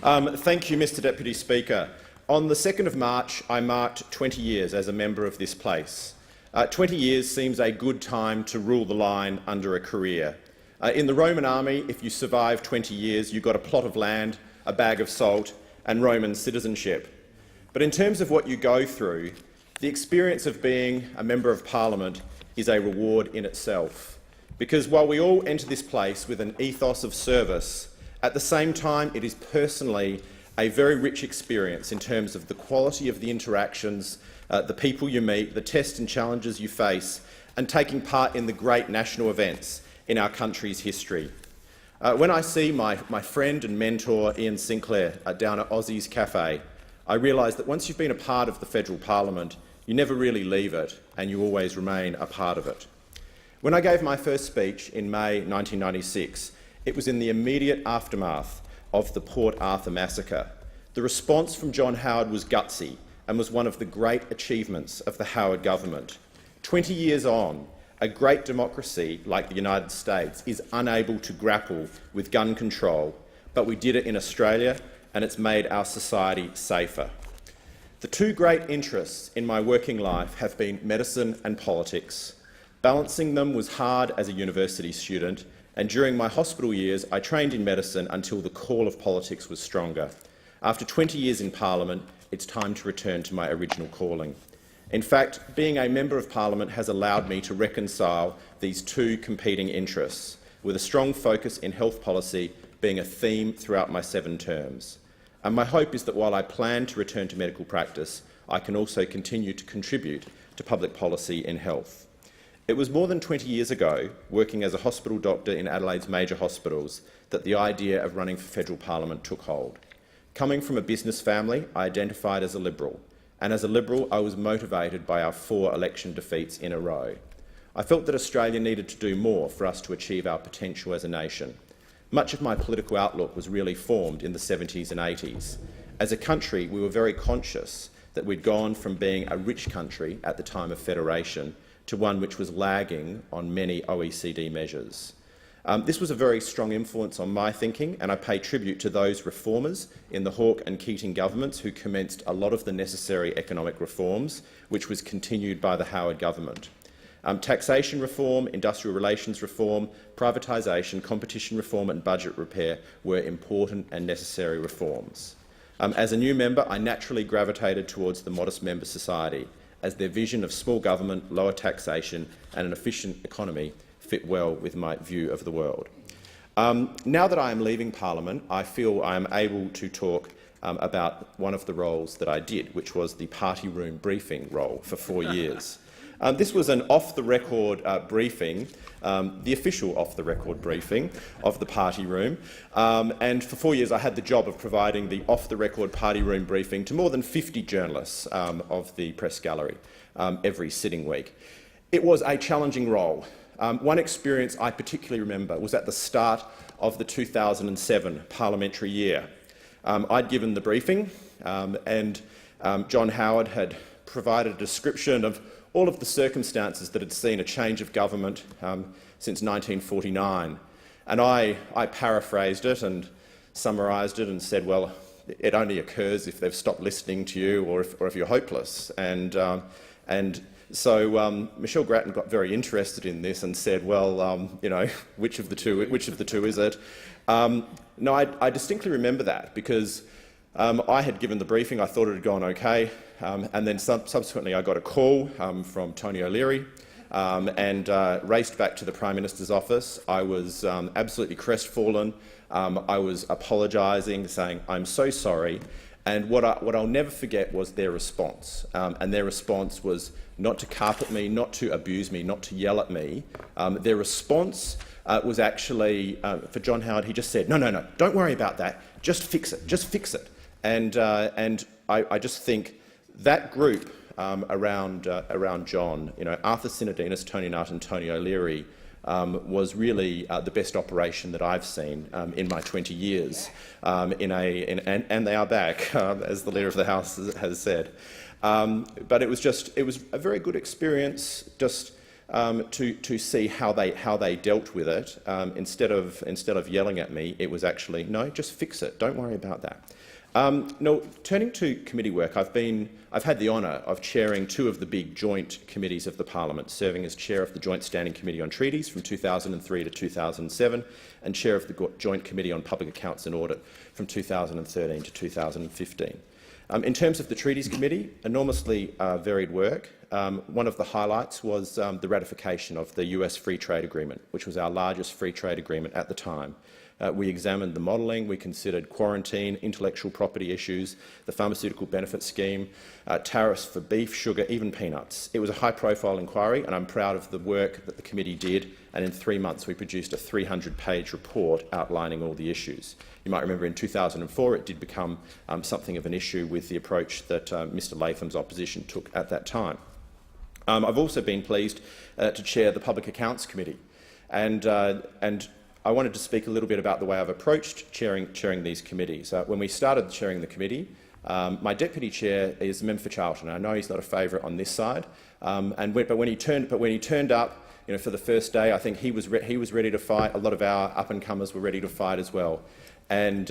Thank you, Mr Deputy Speaker. On the 2nd of March, I marked 20 years as a member of this place. 20 years seems a good time to rule the line under a career. In the Roman army, if you survived 20 years, you got a plot of land, a bag of salt and Roman citizenship. But in terms of what you go through, the experience of being a Member of Parliament is a reward in itself. Because while we all enter this place with an ethos of service, at the same time it is personally a very rich experience in terms of the quality of the interactions, the people you meet, the tests and challenges you face, and taking part in the great national events in our country's history. When I see my friend and mentor Ian Sinclair down at Aussie's Cafe, I realise that once you've been a part of the federal parliament, you never really leave it and you always remain a part of it. When I gave my first speech in May 1996, it was in the immediate aftermath of the Port Arthur massacre. The response from John Howard was gutsy and was one of the great achievements of the Howard government. 20 years on, a great democracy like the United States is unable to grapple with gun control, but we did it in Australia and it's made our society safer. The two great interests in my working life have been medicine and politics. Balancing them was hard as a university student, and during my hospital years I trained in medicine until the call of politics was stronger. After 20 years in Parliament, it's time to return to my original calling. In fact, being a Member of Parliament has allowed me to reconcile these two competing interests, with a strong focus in health policy being a theme throughout my 7 terms. And my hope is that while I plan to return to medical practice, I can also continue to contribute to public policy in health. It was more than 20 years ago, working as a hospital doctor in Adelaide's major hospitals, that the idea of running for federal parliament took hold. Coming from a business family, I identified as a Liberal, and as a Liberal I was motivated by our 4 election defeats in a row. I felt that Australia needed to do more for us to achieve our potential as a nation. Much of my political outlook was really formed in the 70s and 80s. As a country, we were very conscious that we'd gone from being a rich country at the time of federation to one which was lagging on many OECD measures. This was a very strong influence on my thinking, and I pay tribute to those reformers in the Hawke and Keating governments who commenced a lot of the necessary economic reforms, which was continued by the Howard government. Taxation reform, industrial relations reform, privatisation, competition reform and budget repair were important and necessary reforms. As a new member, I naturally gravitated towards the modest member society, as their vision of small government, lower taxation and an efficient economy fit well with my view of the world. Now that I am leaving Parliament, I feel I am able to talk about one of the roles that I did, which was the party room briefing role for 4 years. This was an off-the-record briefing, the official off-the-record briefing of the party room, and for 4 years I had the job of providing the off-the-record party room briefing to more than 50 journalists of the press gallery every sitting week. It was a challenging role. One experience I particularly remember was at the start of the 2007 parliamentary year. I'd given the briefing and John Howard had provided a description of all of the circumstances that had seen a change of government since 1949. And I paraphrased it and summarised it and said, well, it only occurs if they've stopped listening to you or if you're hopeless. And so Michelle Grattan got very interested in this and said, well, you know, which of the two is it? No, I distinctly remember that because I had given the briefing. I thought it had gone okay. And then subsequently I got a call from Tony O'Leary and raced back to the Prime Minister's office. I was absolutely crestfallen. I was apologising, saying, I'm so sorry. And what I'll never forget was their response. And their response was not to carpet me, not to abuse me, not to yell at me. Their response was actually, for John Howard, he just said, no, don't worry about that. Just fix it. And I just think that group around John, you know, Arthur Sinodinos, Tony Nutt and Tony O'Leary, was really the best operation that I've seen in my 20 years, and they are back, as the Leader of the House has said. But it was a very good experience, just to see how they dealt with it. Instead of yelling at me, it was actually, no, just fix it. Don't worry about that. Now, turning to committee work, I've had the honour of chairing two of the big joint committees of the Parliament, serving as chair of the Joint Standing Committee on Treaties from 2003 to 2007 and chair of the Joint Committee on Public Accounts and Audit from 2013 to 2015. In terms of the Treaties Committee, enormously varied work. One of the highlights was the ratification of the US Free Trade Agreement, which was our largest free trade agreement at the time. We examined the modelling, we considered quarantine, intellectual property issues, the pharmaceutical benefit scheme, tariffs for beef, sugar, even peanuts. It was a high-profile inquiry, and I'm proud of the work that the committee did, and in 3 months we produced a 300-page report outlining all the issues. You might remember in 2004 it did become something of an issue with the approach that Mr Latham's opposition took at that time. I've also been pleased to chair the Public Accounts Committee, and I wanted to speak a little bit about the way I've approached chairing these committees. When we started chairing the committee, my deputy chair is a member for Charlton. I know he's not a favourite on this side, but when he turned up, for the first day, I think he was ready to fight. A lot of our up-and-comers were ready to fight as well, and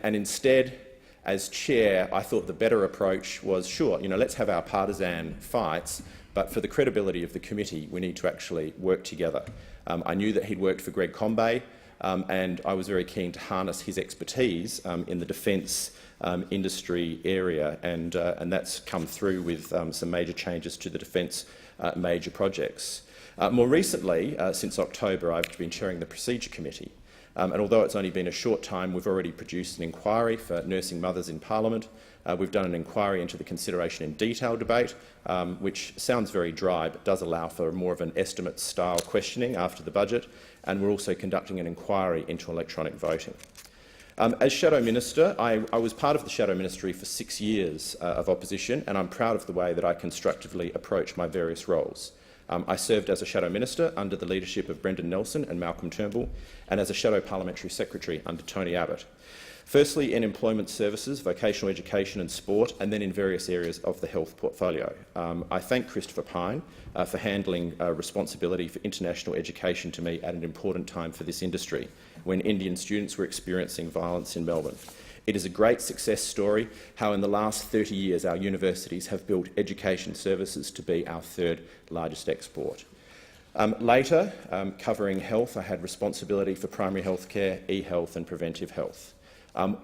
instead, as chair, I thought the better approach was, sure, let's have our partisan fights, but for the credibility of the committee, we need to actually work together. I knew that he'd worked for Greg Combay, and I was very keen to harness his expertise in the defence industry area, and that's come through with some major changes to the defence major projects. More recently, since October, I've been chairing the Procedure Committee, and although it's only been a short time, we've already produced an inquiry for nursing mothers in Parliament. We've done an inquiry into the consideration in detail debate, which sounds very dry but does allow for more of an estimate-style questioning after the budget, and we're also conducting an inquiry into electronic voting. As Shadow Minister, I was part of the Shadow Ministry for 6 years of opposition, and I'm proud of the way that I constructively approach my various roles. I served as a Shadow Minister under the leadership of Brendan Nelson and Malcolm Turnbull, and as a Shadow Parliamentary Secretary under Tony Abbott. Firstly, in employment services, vocational education and sport, and then in various areas of the health portfolio. I thank Christopher Pyne for handling responsibility for international education to me at an important time for this industry, when Indian students were experiencing violence in Melbourne. It is a great success story how in the last 30 years our universities have built education services to be our third largest export. Later, covering health, I had responsibility for primary health care, e-health and preventive health.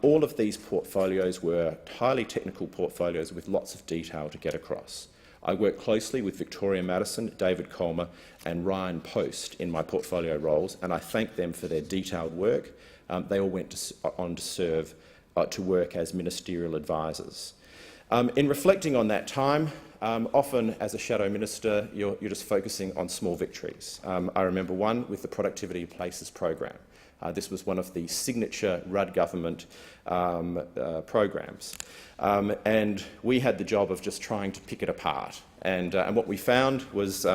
All of these portfolios were highly technical portfolios with lots of detail to get across. I worked closely with Victoria Madison, David Colmer and Ryan Post in my portfolio roles, and I thank them for their detailed work. They all went on to serve to work as ministerial advisors. In reflecting on that time, often as a Shadow Minister, you're just focusing on small victories. I remember one with the Productivity Places program. This was one of the signature Rudd government programs. And we had the job of just trying to pick it apart. And what we found was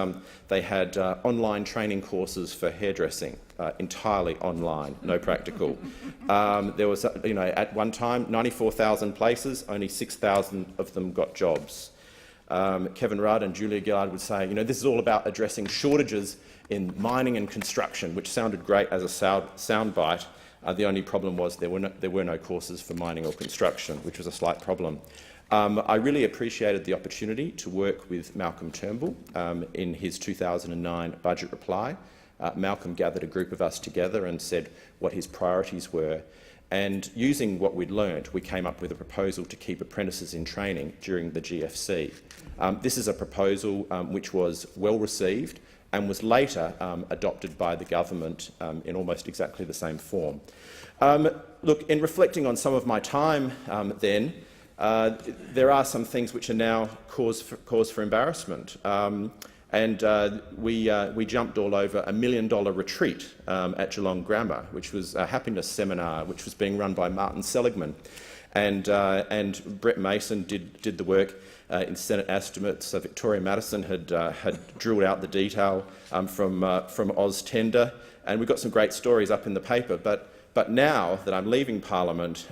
they had online training courses for hairdressing, entirely online, no practical. There was, at one time, 94,000 places, only 6,000 of them got jobs. Kevin Rudd and Julia Gillard would say, this is all about addressing shortages in mining and construction, which sounded great as a soundbite. The only problem was there were no courses for mining or construction, which was a slight problem. I really appreciated the opportunity to work with Malcolm Turnbull in his 2009 budget reply. Malcolm gathered a group of us together and said what his priorities were, and using what we'd learnt, we came up with a proposal to keep apprentices in training during the GFC. This is a proposal which was well received and was later adopted by the government in almost exactly the same form. Look, in reflecting on some of my time then, there are some things which are now cause for embarrassment. We jumped all over $1 million retreat at Geelong Grammar, which was a happiness seminar which was being run by Martin Seligman. And Brett Mason did the work in Senate estimates. So Victoria Madison had drilled out the detail from Oz Tender, and we got some great stories up in the paper. But But now that I'm leaving Parliament,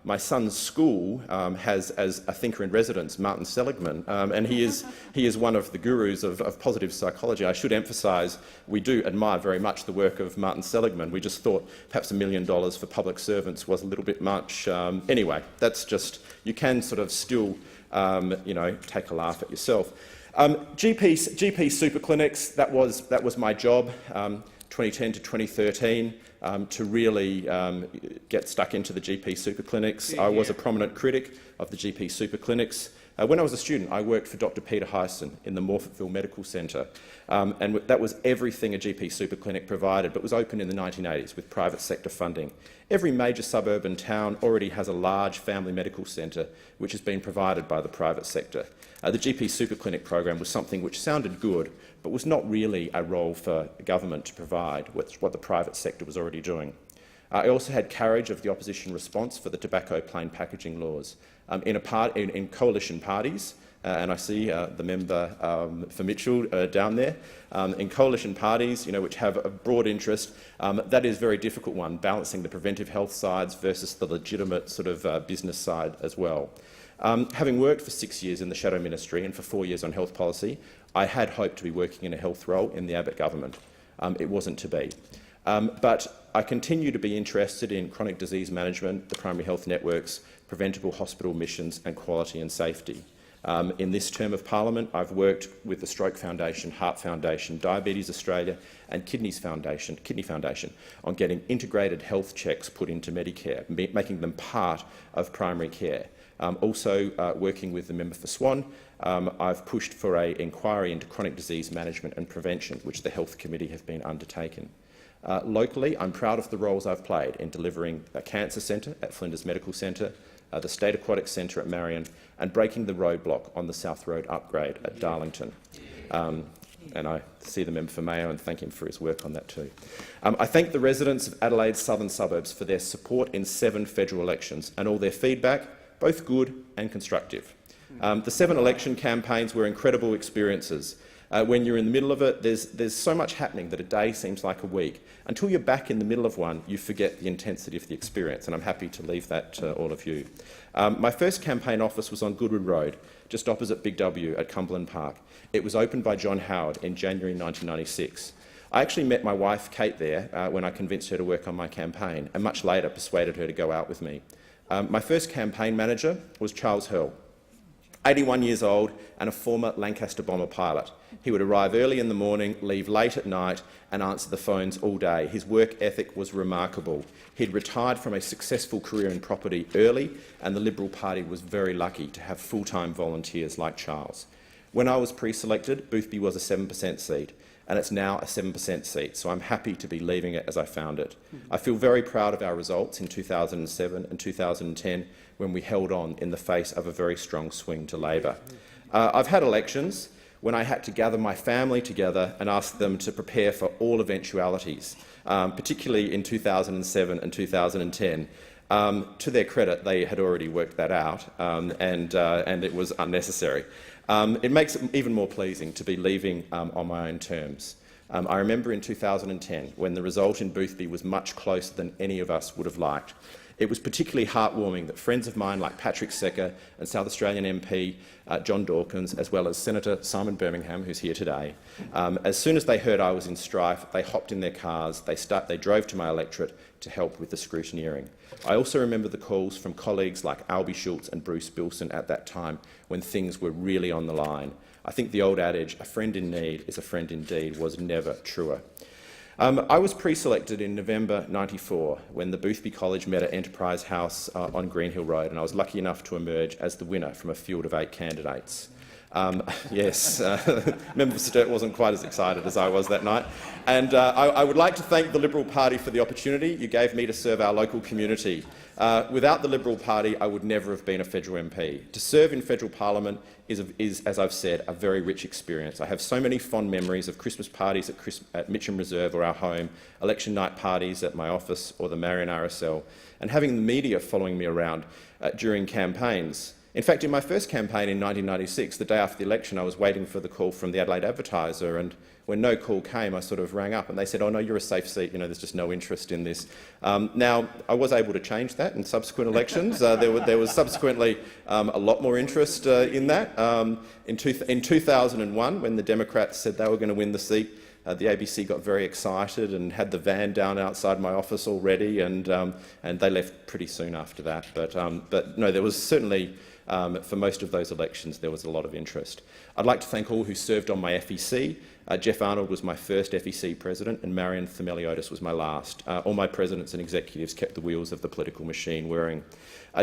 my son's school has as a thinker in residence Martin Seligman, and he is one of the gurus of positive psychology. I should emphasise we do admire very much the work of Martin Seligman. We just thought perhaps $1 million for public servants was a little bit much. Anyway, that's just, you can sort of still take a laugh at yourself. GP super clinics, that was my job, 2010 to 2013. To really get stuck into the GP super clinics. I was a prominent critic of the GP super clinics. When I was a student, I worked for Dr. Peter Hyson in the Morphettville Medical Centre, and that was everything a GP super clinic provided, but was open in the 1980s with private sector funding. Every major suburban town already has a large family medical centre which has been provided by the private sector. The GP super clinic program was something which sounded good, but was not really a role for government to provide what the private sector was already doing. I also had carriage of the opposition response for the tobacco plain packaging laws in coalition parties, and I see the member for Mitchell down there. In coalition parties, which have a broad interest, that is a very difficult one, balancing the preventive health sides versus the legitimate sort of business side as well. Having worked for 6 years in the Shadow Ministry and for 4 years on health policy, I had hoped to be working in a health role in the Abbott government. It wasn't to be. But I continue to be interested in chronic disease management, the primary health networks, preventable hospital missions and quality and safety. In this term of Parliament, I've worked with the Stroke Foundation, Heart Foundation, Diabetes Australia and Kidney Foundation on getting integrated health checks put into Medicare, making them part of primary care. Also working with the member for Swan, I've pushed for an inquiry into chronic disease management and prevention, which the Health Committee have been undertaken. Locally, I'm proud of the roles I've played in delivering a cancer centre at Flinders Medical Centre, the State Aquatic Centre at Marion, and breaking the roadblock on the South Road upgrade at Darlington. And I see the member for Mayo and thank him for his work on that too. I thank the residents of Adelaide's southern suburbs for their support in 7 federal elections and all their feedback, both good and constructive. The 7 election campaigns were incredible experiences. When you're in the middle of it, there's so much happening that a day seems like a week. Until you're back in the middle of one, you forget the intensity of the experience, and I'm happy to leave that to all of you. My first campaign office was on Goodwood Road, just opposite Big W at Cumberland Park. It was opened by John Howard in January 1996. I actually met my wife, Kate, there when I convinced her to work on my campaign, and much later persuaded her to go out with me. My first campaign manager was Charles Hurl, 81 years old and a former Lancaster bomber pilot. He would arrive early in the morning, leave late at night and answer the phones all day. His work ethic was remarkable. He'd retired from a successful career in property early, and the Liberal Party was very lucky to have full-time volunteers like Charles. When I was pre-selected, Boothby was a 7% seat, and it's now a 7% seat, so I'm happy to be leaving it as I found it. I feel very proud of our results in 2007 and 2010 when we held on in the face of a very strong swing to Labor. I've had elections when I had to gather my family together and ask them to prepare for all eventualities, particularly in 2007 and 2010. To their credit, they had already worked that out, and it was unnecessary. It makes it even more pleasing to be leaving on my own terms. I remember in 2010, when the result in Boothby was much closer than any of us would have liked. It was particularly heartwarming that friends of mine like Patrick Secker and South Australian MP John Dawkins, as well as Senator Simon Birmingham, who's here today, as soon as they heard I was in strife, they hopped in their cars, they drove to my electorate to help with the scrutineering. I also remember the calls from colleagues like Albie Schultz and Bruce Bilson at that time, when things were really on the line. I think the old adage, a friend in need is a friend indeed, was never truer. I was pre-selected in November '94 when the Boothby College met at Enterprise House on Greenhill Road, and I was lucky enough to emerge as the winner from a field of 8 candidates. Yes, Member Sturt wasn't quite as excited as I was that night. And I would like to thank the Liberal Party for the opportunity you gave me to serve our local community. Without the Liberal Party, I would never have been a federal MP. To serve in federal parliament is, as I've said, a very rich experience. I have so many fond memories of Christmas parties at Mitcham Reserve or our home, election night parties at my office or the Marion RSL, and having the media following me around during campaigns. In fact, in my first campaign in 1996, the day after the election, I was waiting for the call from the Adelaide Advertiser, and when no call came, I sort of rang up and they said, "Oh no, you're a safe seat, there's just no interest in this." Now, I was able to change that in subsequent elections. There was subsequently a lot more interest in that. In 2001, when the Democrats said they were going to win the seat, the ABC got very excited and had the van down outside my office already, and they left pretty soon after that. But no, there was certainly, for most of those elections, there was a lot of interest. I'd like to thank all who served on my FEC. Jeff Arnold was my first FEC president and Marion Thermeliotis was my last. All my presidents and executives kept the wheels of the political machine whirring.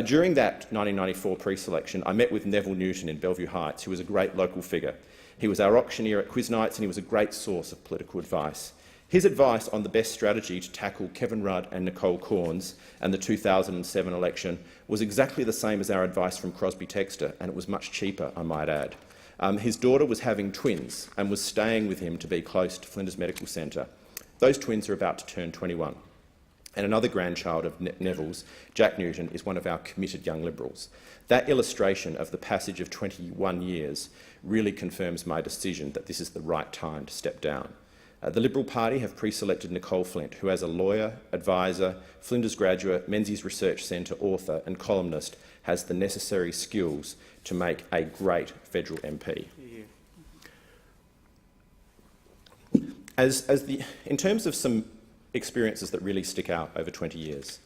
During that 1994 pre-selection, I met with Neville Newton in Bellevue Heights, who was a great local figure. He was our auctioneer at quiz nights and he was a great source of political advice. His advice on the best strategy to tackle Kevin Rudd and Nicole Corns and the 2007 election was exactly the same as our advice from Crosby Textor, and it was much cheaper, I might add. His daughter was having twins and was staying with him to be close to Flinders Medical Centre. Those twins are about to turn 21. And another grandchild of Neville's, Jack Newton, is one of our committed young Liberals. That illustration of the passage of 21 years really confirms my decision that this is the right time to step down. The Liberal Party have pre-selected Nicole Flint, who as a lawyer, advisor, Flinders graduate, Menzies Research Centre author and columnist has the necessary skills to make a great federal MP. In terms of some experiences that really stick out over 20 years,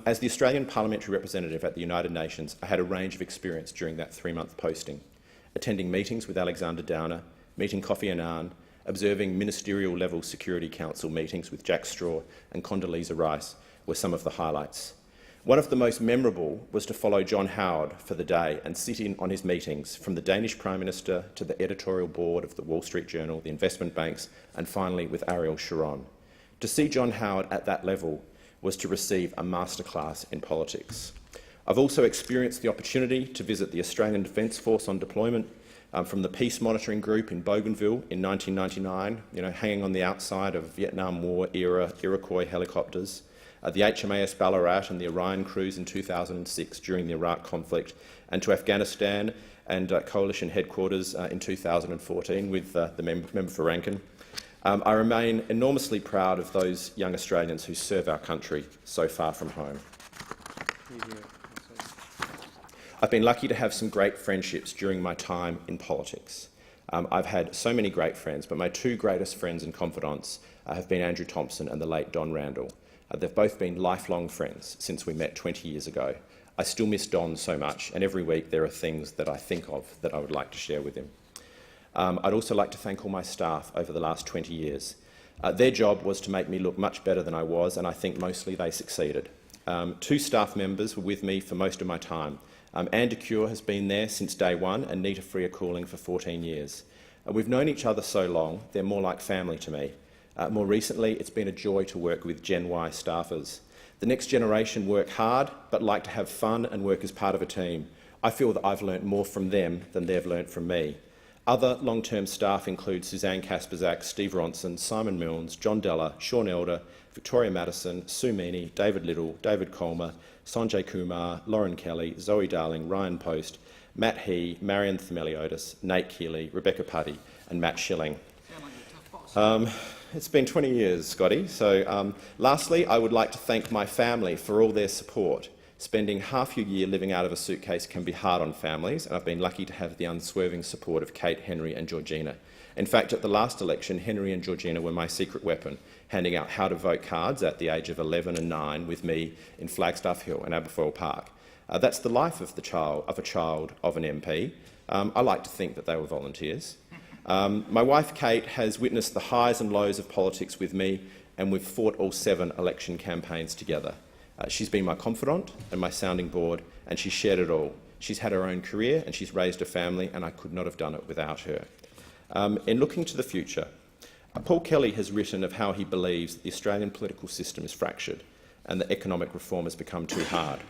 as the Australian parliamentary representative at the United Nations, I had a range of experience during that 3-month posting, attending meetings with Alexander Downer, meeting Kofi Annan, observing ministerial-level Security Council meetings with Jack Straw and Condoleezza Rice were some of the highlights. One of the most memorable was to follow John Howard for the day and sit in on his meetings, from the Danish Prime Minister to the editorial board of the Wall Street Journal, the investment banks, and finally with Ariel Sharon. To see John Howard at that level was to receive a masterclass in politics. I've also experienced the opportunity to visit the Australian Defence Force on deployment, from the Peace Monitoring Group in Bougainville in 1999, hanging on the outside of Vietnam War-era Iroquois helicopters, the HMAS Ballarat and the Orion cruise in 2006 during the Iraq conflict, and to Afghanistan and coalition headquarters in 2014 with the member for Rankin. I remain enormously proud of those young Australians who serve our country so far from home. I've been lucky to have some great friendships during my time in politics. I've had so many great friends, but my two greatest friends and confidants have been Andrew Thompson and the late Don Randall. They've both been lifelong friends since we met 20 years ago. I still miss Don so much, and every week there are things that I think of that I would like to share with him. I'd also like to thank all my staff over the last 20 years. Their job was to make me look much better than I was, and I think mostly they succeeded. 2 staff members were with me for most of my time. Anne DeCure has been there since day one, and Nita Freer-Cooling for 14 years. We've known each other so long, they're more like family to me. More recently, it's been a joy to work with Gen Y staffers. The next generation work hard, but like to have fun and work as part of a team. I feel that I've learnt more from them than they've learnt from me. Other long-term staff include Suzanne Kasperzak, Steve Ronson, Simon Milnes, John Della, Sean Elder, Victoria Madison, Sue Meany, David Little, David Colmer, Sanjay Kumar, Lauren Kelly, Zoe Darling, Ryan Post, Matt He, Marion Thermeliotis, Nate Keeley, Rebecca Putty and Matt Schilling. It's been 20 years, Scotty. So lastly, I would like to thank my family for all their support. Spending half your year living out of a suitcase can be hard on families, and I've been lucky to have the unswerving support of Kate, Henry and Georgina. In fact, at the last election, Henry and Georgina were my secret weapon, handing out how to vote cards at the age of 11 and 9 with me in Flagstaff Hill and Aberfoyle Park. That's the life of a child of an MP. I like to think that they were volunteers. My wife Kate has witnessed the highs and lows of politics with me, and we've fought all 7 election campaigns together. She's been my confidant and my sounding board, and she's shared it all. She's had her own career and she's raised a family, and I could not have done it without her. In looking to the future, Paul Kelly has written of how he believes that the Australian political system is fractured and that economic reform has become too hard.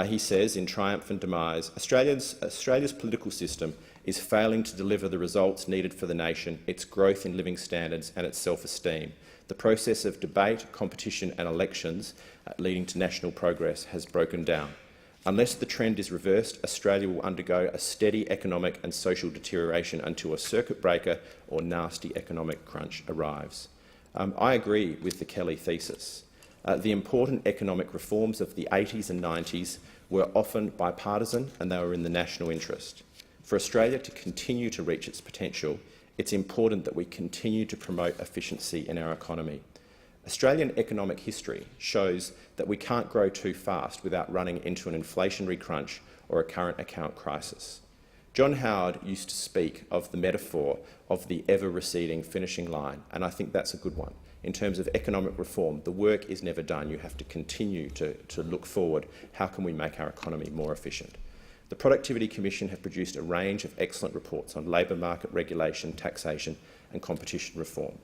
He says, in Triumph and Demise, Australia's political system is failing to deliver the results needed for the nation, its growth in living standards and its self-esteem. The process of debate, competition and elections leading to national progress has broken down. Unless the trend is reversed, Australia will undergo a steady economic and social deterioration until a circuit breaker or nasty economic crunch arrives. I agree with the Kelly thesis. The important economic reforms of the 80s and 90s were often bipartisan and they were in the national interest. For Australia to continue to reach its potential, it's important that we continue to promote efficiency in our economy. Australian economic history shows that we can't grow too fast without running into an inflationary crunch or a current account crisis. John Howard used to speak of the metaphor of the ever-receding finishing line, and I think that's a good one. In terms of economic reform, the work is never done. You have to continue to look forward. How can we make our economy more efficient? The Productivity Commission have produced a range of excellent reports on labour market regulation, taxation and competition reform.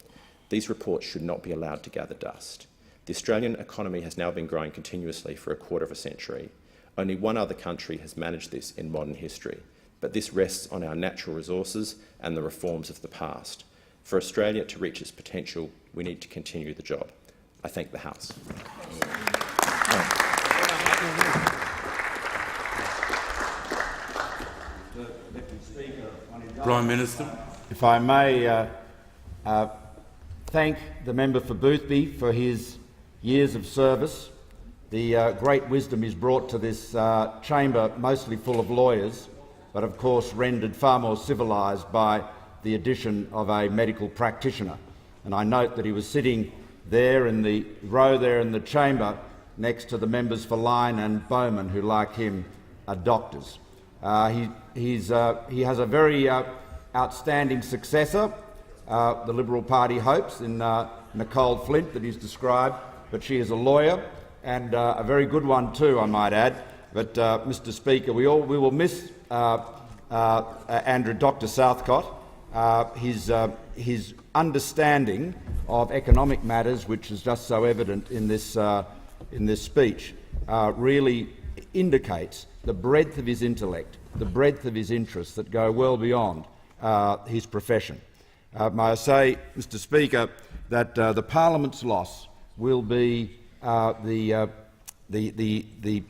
These reports should not be allowed to gather dust. The Australian economy has now been growing continuously for a quarter of a century. Only one other country has managed this in modern history, but this rests on our natural resources and the reforms of the past. For Australia to reach its potential, we need to continue the job. I thank the House. Prime Minister. If I may thank the member for Boothby for his years of service. The great wisdom he's brought to this chamber, mostly full of lawyers, but of course rendered far more civilised by the addition of a medical practitioner. And I note that he was sitting there in the row there in the chamber next to the members for Lyne and Bowman, who, like him, are doctors. He has a very outstanding successor, the Liberal Party hopes, in Nicole Flint, that he's described, but she is a lawyer and a very good one too, I might add. But, Mr Speaker, we will miss Dr Southcott. His understanding of economic matters, which is just so evident in this speech, really indicates the breadth of his intellect, the breadth of his interests that go well beyond his profession. May I say, Mr Speaker, that the Parliament's loss will be the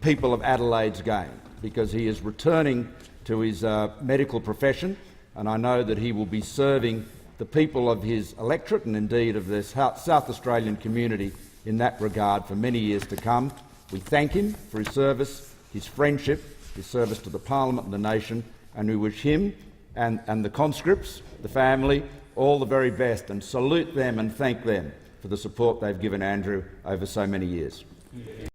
people of Adelaide's gain, because he is returning to his medical profession, and I know that he will be serving the people of his electorate and indeed of the South Australian community in that regard for many years to come. We thank him for his service, his friendship, his service to the Parliament and the nation, and we wish him and the conscripts, the family, all the very best, and salute them and thank them for the support they've given Andrew over so many years.